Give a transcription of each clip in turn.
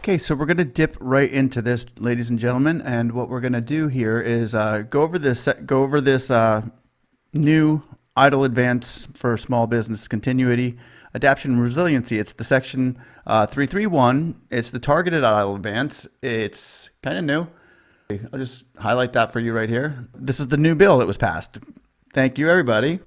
Okay, so we're going to dip right into this, ladies and gentlemen, and what we're going to do here is go over this new EIDL advance for small business continuity, adaptation, and resiliency. It's the section 331. It's the targeted EIDL advance. It's kind of new. I'll just highlight that for you right here. This is the new bill that was passed. Thank you, everybody.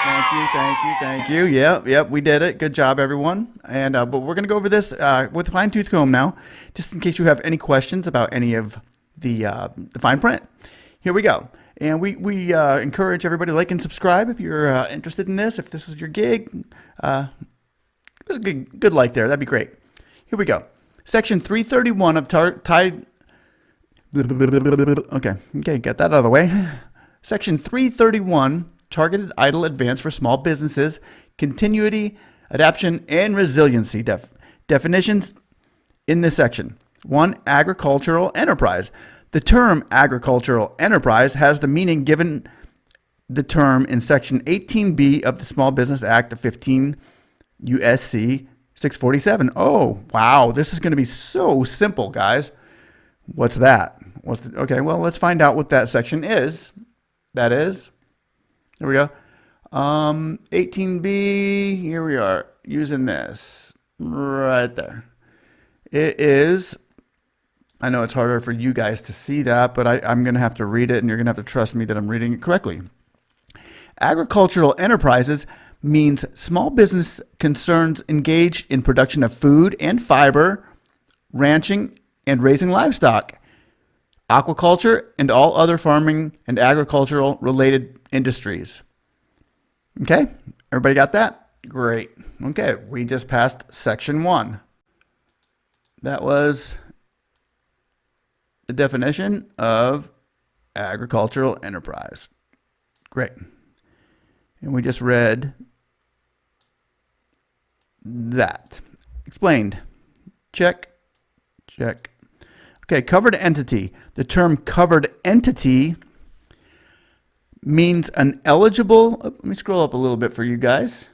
Thank you. Yep, we did it. Good job, everyone. And but we're going to go over this with a fine-tooth comb now, just in case you have any questions about any of the fine print. Here we go. And we encourage everybody to like and subscribe if you're interested in this. If this is your gig, give us a good like there. That'd be great. Here we go. Section 331 of Okay, get that out of the way. Section 331. Targeted EIDL advance for small businesses, continuity, adaptation, and resiliency. Definitions in this section. 1. Agricultural enterprise. The term agricultural enterprise has the meaning given the term in Section 18B of the Small Business Act of 15 U.S.C. 647. Oh, wow. This is going to be so simple, guys. What's that? Okay, well, let's find out what that section is. That is... Here we go. 18B, here we are, using this right there. It is, I know it's harder for you guys to see that, but I'm going to have to read it, and you're going to have to trust me that I'm reading it correctly. Agricultural enterprises means small business concerns engaged in production of food and fiber, ranching, and raising livestock, aquaculture, and all other farming and agricultural related industries. Okay, everybody got that? Great. Okay, we just passed section 1. That was the definition of agricultural enterprise. Great. And we just read that. Explained. Check. Okay, covered entity. The term covered entity means an eligible, let me scroll up a little bit for you guys.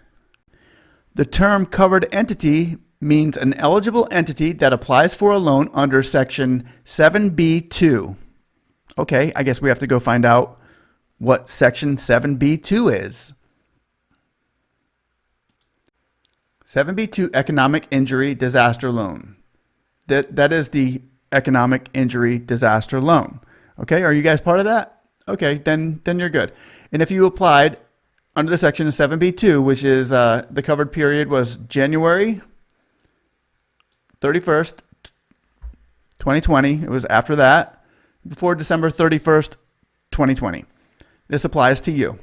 The term covered entity means an eligible entity that applies for a loan under Section 7B2. Okay, I guess we have to go find out what Section 7B2 is. 7B2 Economic Injury Disaster Loan. That is the Economic Injury Disaster Loan. Okay, are you guys part of that? Okay, then you're good. And if you applied under the section of 7B2, which is the covered period was January 31st, 2020. It was after that, before December 31st, 2020. This applies to you.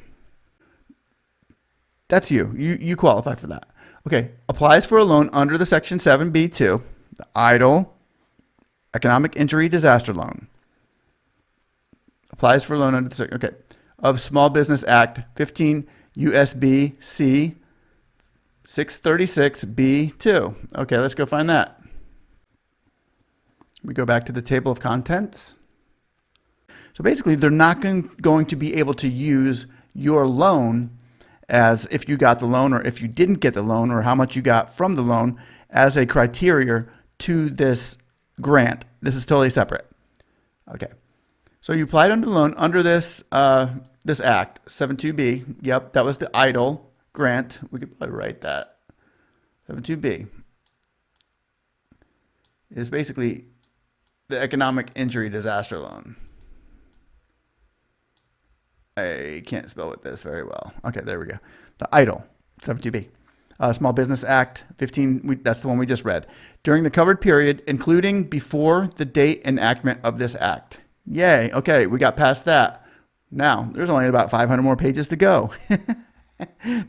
That's you. You qualify for that. Okay, applies for a loan under the section 7B2, the EIDL, Economic Injury Disaster Loan. Applies for a loan under the of Small Business Act 15 U.S.B.C. 636B2. Okay, let's go find that. We go back to the table of contents. So basically, they're not going to be able to use your loan as if you got the loan or if you didn't get the loan or how much you got from the loan as a criteria to this grant. This is totally separate. Okay. So you applied under the loan under this this act, 72B. Yep, that was the EIDL grant. We could probably write that. 72B is basically the Economic Injury Disaster Loan. I can't spell with this very well. Okay, there we go. The EIDL, 72B. Small Business Act 15, that's the one we just read. During the covered period, including before the date enactment of this act. Yay. Okay, we got past that. Now, there's only about 500 more pages to go.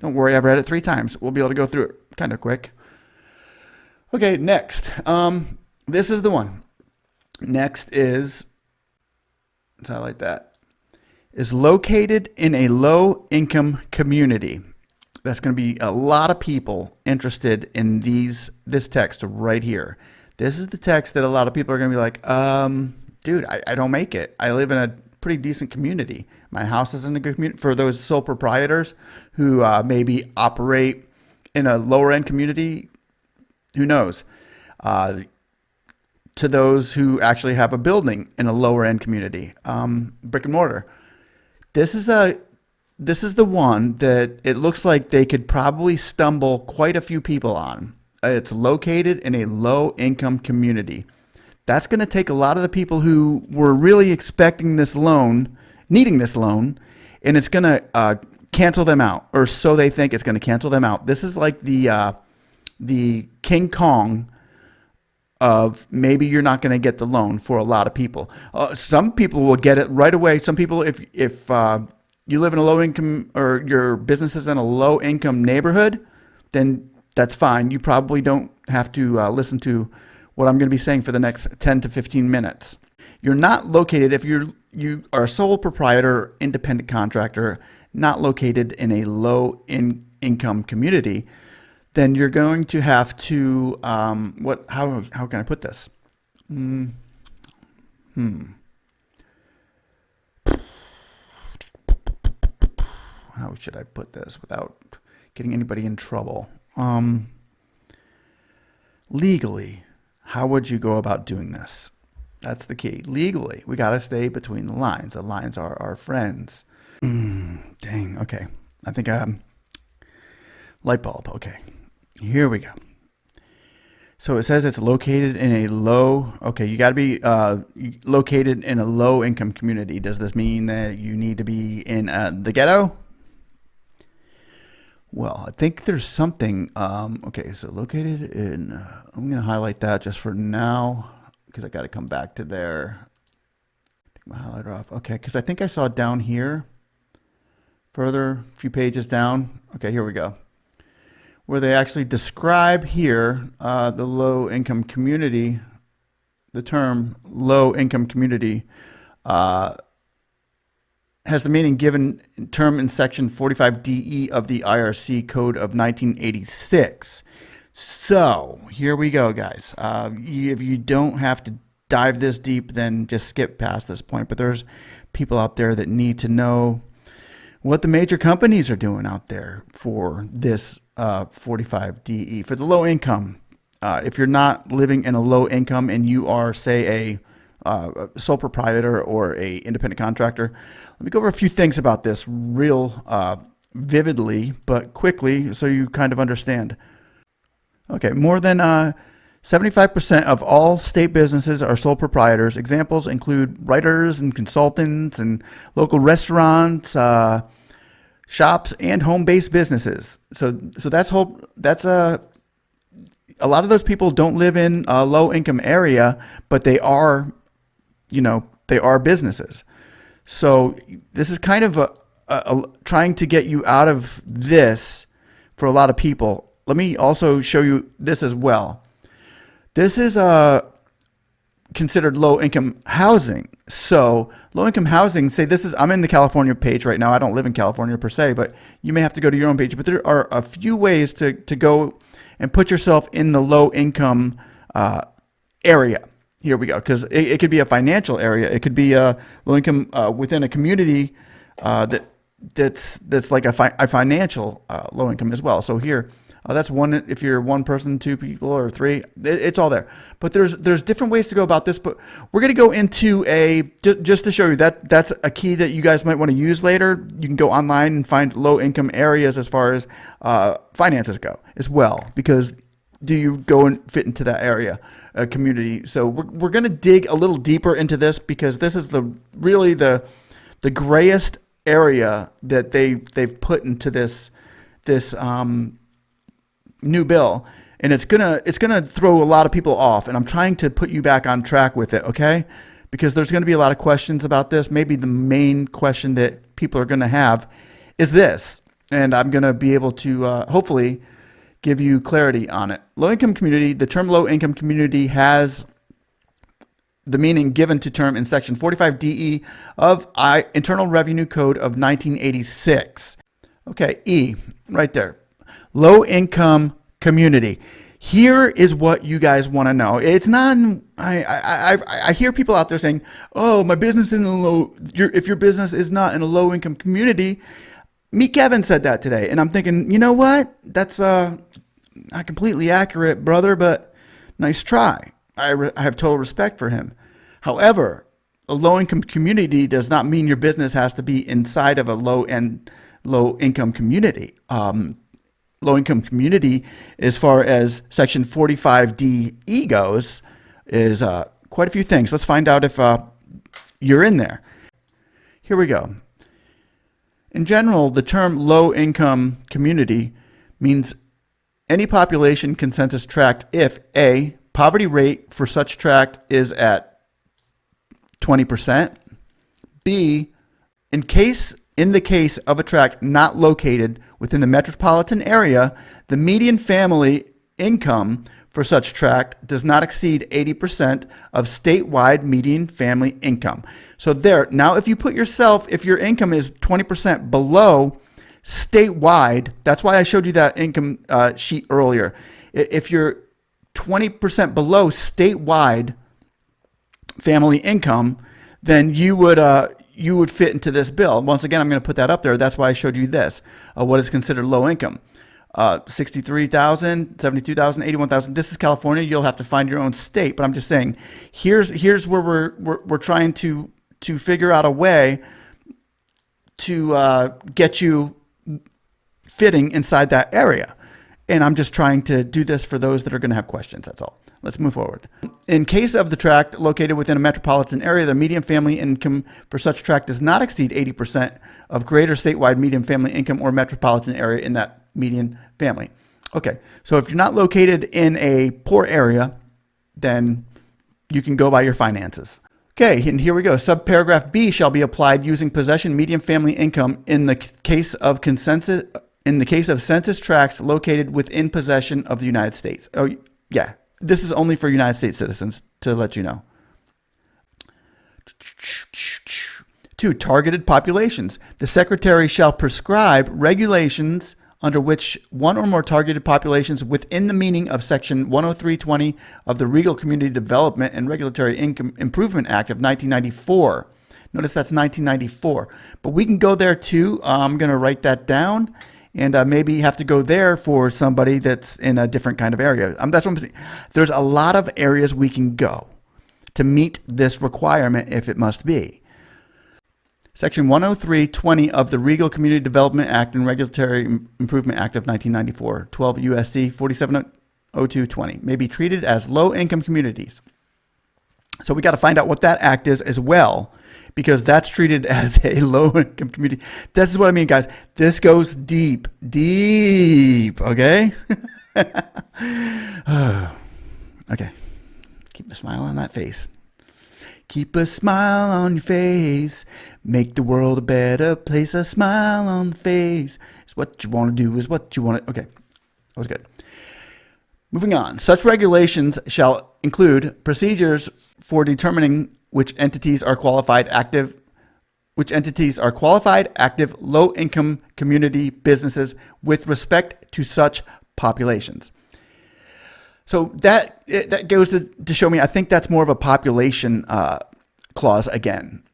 Don't worry, I've read it 3 times. We'll be able to go through it kind of quick. Okay, next. This is the one. Next is, let's highlight that, is located in a low-income community. That's going to be a lot of people interested in this text right here. This is the text that a lot of people are going to be like, dude, I don't make it. I live in a pretty decent community. My house is in a good community. For those sole proprietors who maybe operate in a lower end community, who knows? to those who actually have a building in a lower end community, brick and mortar. This is the one that it looks like they could probably stumble quite a few people on. It's located in a low income community. That's going to take a lot of the people who were really expecting this loan, needing this loan, and it's going to cancel them out, or so they think it's going to cancel them out. This is like the King Kong of maybe you're not going to get the loan for a lot of people. Some people will get it right away. Some people, if you live in a low income or your business is in a low income neighborhood, then that's fine. You probably don't have to listen to what I'm going to be saying for the next 10 to 15 minutes. You're not located, if you are a sole proprietor, independent contractor, not located in a low income community, then you're going to have to, how can I put this? How should I put this without getting anybody in trouble? Legally, how would you go about doing this? That's the key. Legally, we got to stay between the lines. The lines are our friends. Dang. Okay. I think light bulb. Okay. Here we go. So it says it's located in a low. Okay. You got to be located in a low income community. Does this mean that you need to be in the ghetto? Well, I think there's something. Okay. So located in. I'm going to highlight that just for now, because I got to come back to there. Take my highlighter off. Okay, because I think I saw down here, further, a few pages down. Okay, here we go. Where they actually describe here the low income community, the term low income community has the meaning given term in section 45DE of the IRC Code of 1986. So here we go, guys. If you don't have to dive this deep, then just skip past this point. But there's people out there that need to know what the major companies are doing out there for this 45DE. For the low income, if you're not living in a low income and you are, say, a sole proprietor or a independent contractor, let me go over a few things about this real vividly, but quickly, so you kind of understand. Okay, more than 75% of all state businesses are sole proprietors. Examples include writers and consultants and local restaurants, shops, and home-based businesses. So that's a lot of those people don't live in a low-income area, but they are, they are businesses. So this is kind of a trying to get you out of this for a lot of people. Let me also show you this as well. This is considered low-income housing. So low-income housing, say this is, I'm in the California page right now. I don't live in California per se, but you may have to go to your own page. But there are a few ways to go and put yourself in the low-income area. Here we go, because it could be a financial area. It could be a low-income within a community that's like a financial low-income as well. So here, that's one. If you're one person, two people, or three, it's all there. But there's different ways to go about this. But we're going to go into just to show you that's a key that you guys might want to use later. You can go online and find low income areas as far as finances go as well. Because do you go and fit into that area, community? So we're going to dig a little deeper into this, because this is really the grayest area that they've put into this new bill, and it's gonna throw a lot of people off, and I'm trying to put you back on track with it, okay? Because there's going to be a lot of questions about this. Maybe the main question that people are going to have is this, and I'm going to be able to hopefully give you clarity on it. Low-income community, the term low-income community has the meaning given to term in section 45DE of Internal Revenue Code of 1986. Okay, E, right there. Low-income community. Here is what you guys want to know. It's not. I hear people out there saying, "Oh, my business is in a low." If your business is not in a low-income community, me Kevin said that today, and I'm thinking, you know what? That's not completely accurate, brother, but nice try. I have total respect for him. However, a low-income community does not mean your business has to be inside of a low-income community. Low-income community, as far as Section 45DE goes, is quite a few things. Let's find out if you're in there. Here we go. In general, the term low-income community means any population consensus tract if A, poverty rate for such tract is at 20%, B, in the case of a tract not located within the metropolitan area, the median family income for such tract does not exceed 80% of statewide median family income. So there, now if you put yourself, if your income is 20% below statewide, that's why I showed you that income sheet earlier. If you're 20% below statewide family income, then you would fit into this bill. Once again, I'm going to put that up there. That's why I showed you this. What is considered low income? 63,000, 72,000, 81,000. This is California. You'll have to find your own state. But I'm just saying, here's where we're trying to figure out a way to get you fitting inside that area. And I'm just trying to do this for those that are going to have questions. That's all. Let's move forward. In case of the tract located within a metropolitan area, the median family income for such tract does not exceed 80% of greater statewide median family income or metropolitan area in that median family. Okay, so if you're not located in a poor area, then you can go by your finances. Okay, and here we go. Subparagraph B shall be applied using possession median family income in the case of census tracts located within possession of the United States. Oh, yeah. This is only for United States citizens, to let you know. 2. Targeted populations. The Secretary shall prescribe regulations under which one or more targeted populations within the meaning of Section 10320 of the Regal Community Development and Regulatory Improvement Act of 1994. Notice that's 1994. But we can go there too. I'm going to write that down. And maybe have to go there for somebody that's in a different kind of area. That's what I'm saying. There's a lot of areas we can go to meet this requirement if it must be. Section 10320 of the Regal Community Development Act and Regulatory Improvement Act of 1994, 12 U.S.C. 470220, may be treated as low-income communities. So we got to find out what that act is as well, because that's treated as a low-income community. This is what I mean, guys. This goes deep, okay? Okay. Keep a smile on that face. Keep a smile on your face. Make the world a better place. A smile on the face is what you want to do, is what you want to... Okay, that was good. Moving on. Such regulations shall include procedures for determining which entities are qualified active low-income community businesses with respect to such populations. So that goes to show me, I think that's more of a population clause again.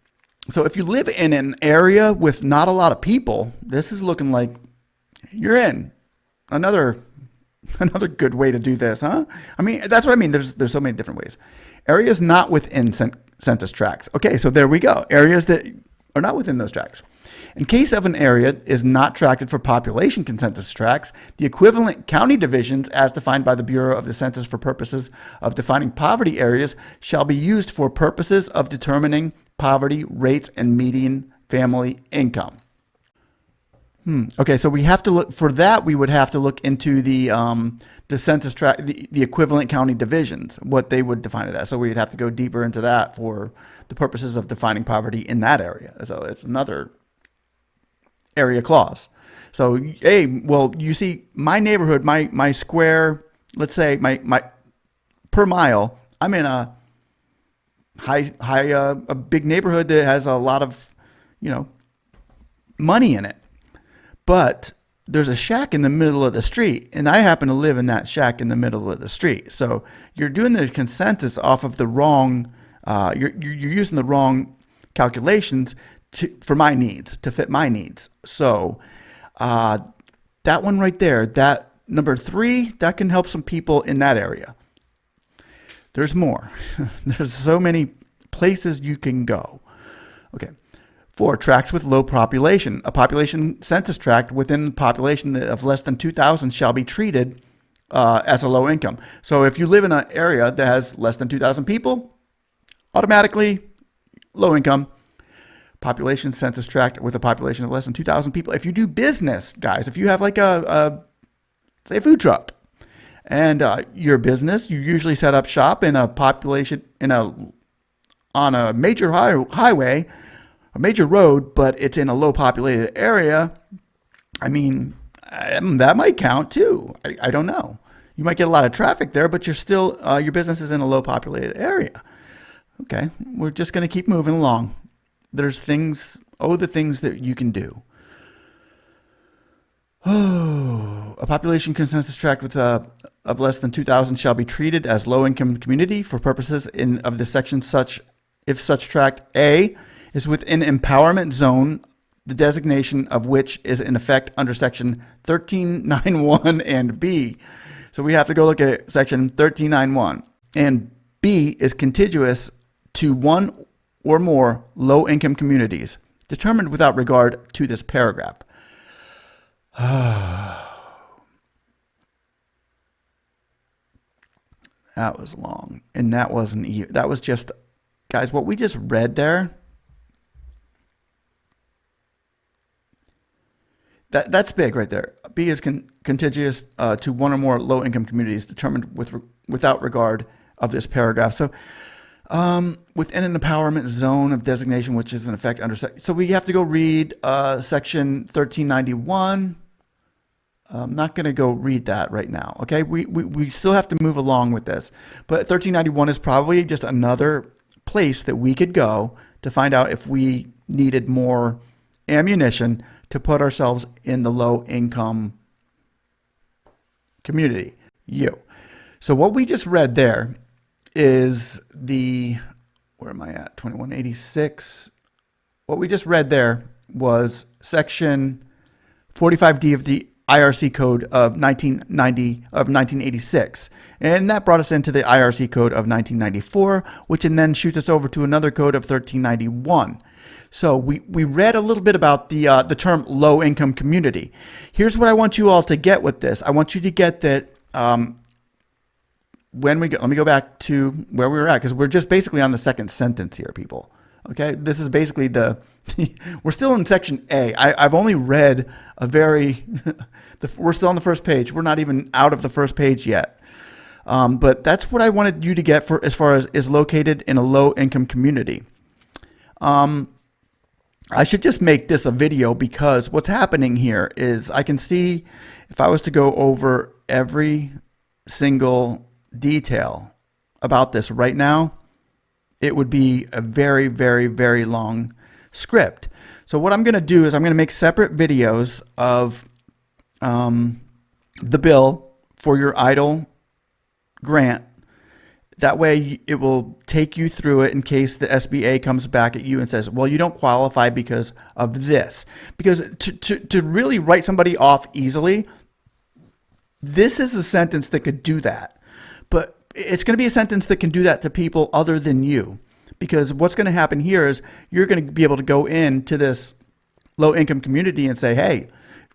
So if you live in an area with not a lot of people, this is looking like you're in. Another good way to do this, huh? I mean, that's what I mean. There's so many different ways. Areas not within census tracts. Okay, so there we go. Areas that are not within those tracts. In case of an area is not tracted for population consensus tracts, the equivalent county divisions as defined by the Bureau of the Census for purposes of defining poverty areas shall be used for purposes of determining poverty rates and median family income. Okay, so we have to look for that. We would have to look into the census tract, the equivalent county divisions, what they would define it as. So we'd have to go deeper into that for the purposes of defining poverty in that area. So it's another area clause. So, hey, well, you see, my neighborhood, my square, let's say my per mile, I'm in a a big neighborhood that has a lot of, money in it. But there's a shack in the middle of the street, and I happen to live in that shack in the middle of the street. So you're doing the consensus off of the wrong, you're using the wrong calculations for my needs, to fit my needs. So that one right there, that number 3, that can help some people in that area. There's more. There's so many places you can go. Okay. 4, tracts with low population. A population census tract within the population of less than 2,000 shall be treated as a low income. So if you live in an area that has less than 2,000 people, automatically low income. Population census tract with a population of less than 2,000 people. If you do business, guys, if you have like say a food truck, and your business, you usually set up shop in a population on a major highway, a major road, but it's in a low populated area. I mean, that might count too. I don't know. You might get a lot of traffic there, but you're still your business is in a low populated area. Okay, we're just going to keep moving along. There's things, the things that you can do. A population census tract with of less than 2,000 shall be treated as low-income community for purposes of this section. If such tract A is within empowerment zone, the designation of which is in effect under section 1391 and B. So we have to go look at section 1391, and B is contiguous to one or more low-income communities, determined without regard to this paragraph. That was long, and that wasn't even, that was just, guys, what we just read there, that's big right there. B is contiguous to one or more low-income communities determined without regard of this paragraph. So within an empowerment zone of designation, which is in effect under, so we have to go read section 1391. I'm not going to go read that right now. Okay, we still have to move along with this, but 1391 is probably just another place that we could go to find out if we needed more ammunition to put ourselves in the low income community. So what we just read there is where am I at? 2186. What we just read there was section 45D of the IRC code of 1986. And that brought us into the IRC code of 1994, which then shoots us over to another code of 1391. So we read a little bit about the term low income community. Here's what I want you all to get with this. I want you to get that when we go, let me go back to where we were at, because we're just basically on the second sentence here, people. Okay, this is basically we're still in section A. I've only read we're still on the first page. We're not even out of the first page yet. But that's what I wanted you to get for as far as is located in a low income community. I should just make this a video, because what's happening here is I can see if I was to go over every single detail about this right now, it would be a very, very, very long script. So what I'm going to do is I'm going to make separate videos of the bill for your EIDL grant. That way it will take you through it in case the SBA comes back at you and says, well, you don't qualify because of this. Because to really write somebody off easily, this is a sentence that could do that. But it's going to be a sentence that can do that to people other than you. Because what's going to happen here is you're going to be able to go into this low income community and say, hey,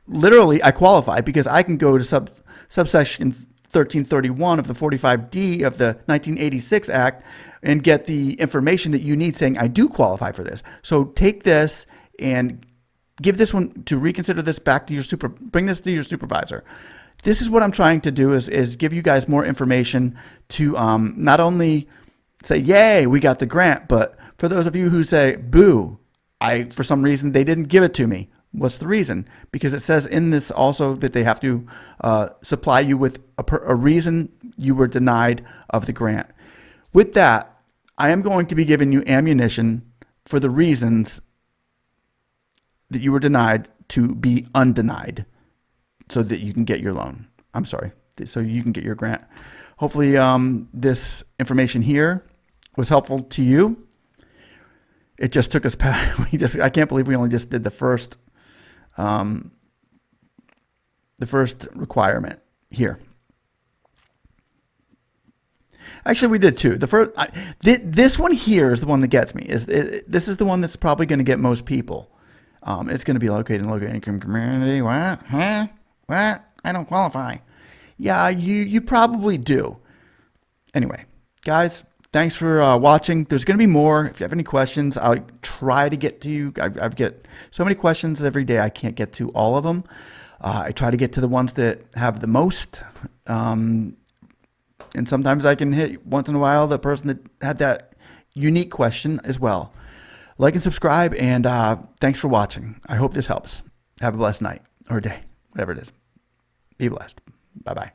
literally I qualify because I can go to subsection 1331 of the 45D of the 1986 Act and get the information that you need saying I do qualify for this. So take this and give this one to reconsider this back to bring this to your supervisor. This is what I'm trying to do is give you guys more information to not only say, yay, we got the grant, but for those of you who say, boo, for some reason they didn't give it to me. What's the reason? Because it says in this also that they have to supply you with a reason you were denied of the grant. With that, I am going to be giving you ammunition for the reasons that you were denied to be undenied so that you can get your loan. I'm sorry, so you can get your grant. Hopefully this information here was helpful to you. It just took us past, I can't believe we only just did the first requirement here. Actually, we did two. The first, this one here is the one that gets me. This is the one that's probably going to get most people. It's going to be located in low income community. What? Huh? What? I don't qualify. Yeah, you probably do. Anyway, guys, thanks for watching. There's going to be more. If you have any questions, I'll try to get to you. I get so many questions every day. I can't get to all of them. I try to get to the ones that have the most. And sometimes I can hit once in a while the person that had that unique question as well. Like and subscribe, and thanks for watching. I hope this helps. Have a blessed night or day, whatever it is. Be blessed. Bye-bye.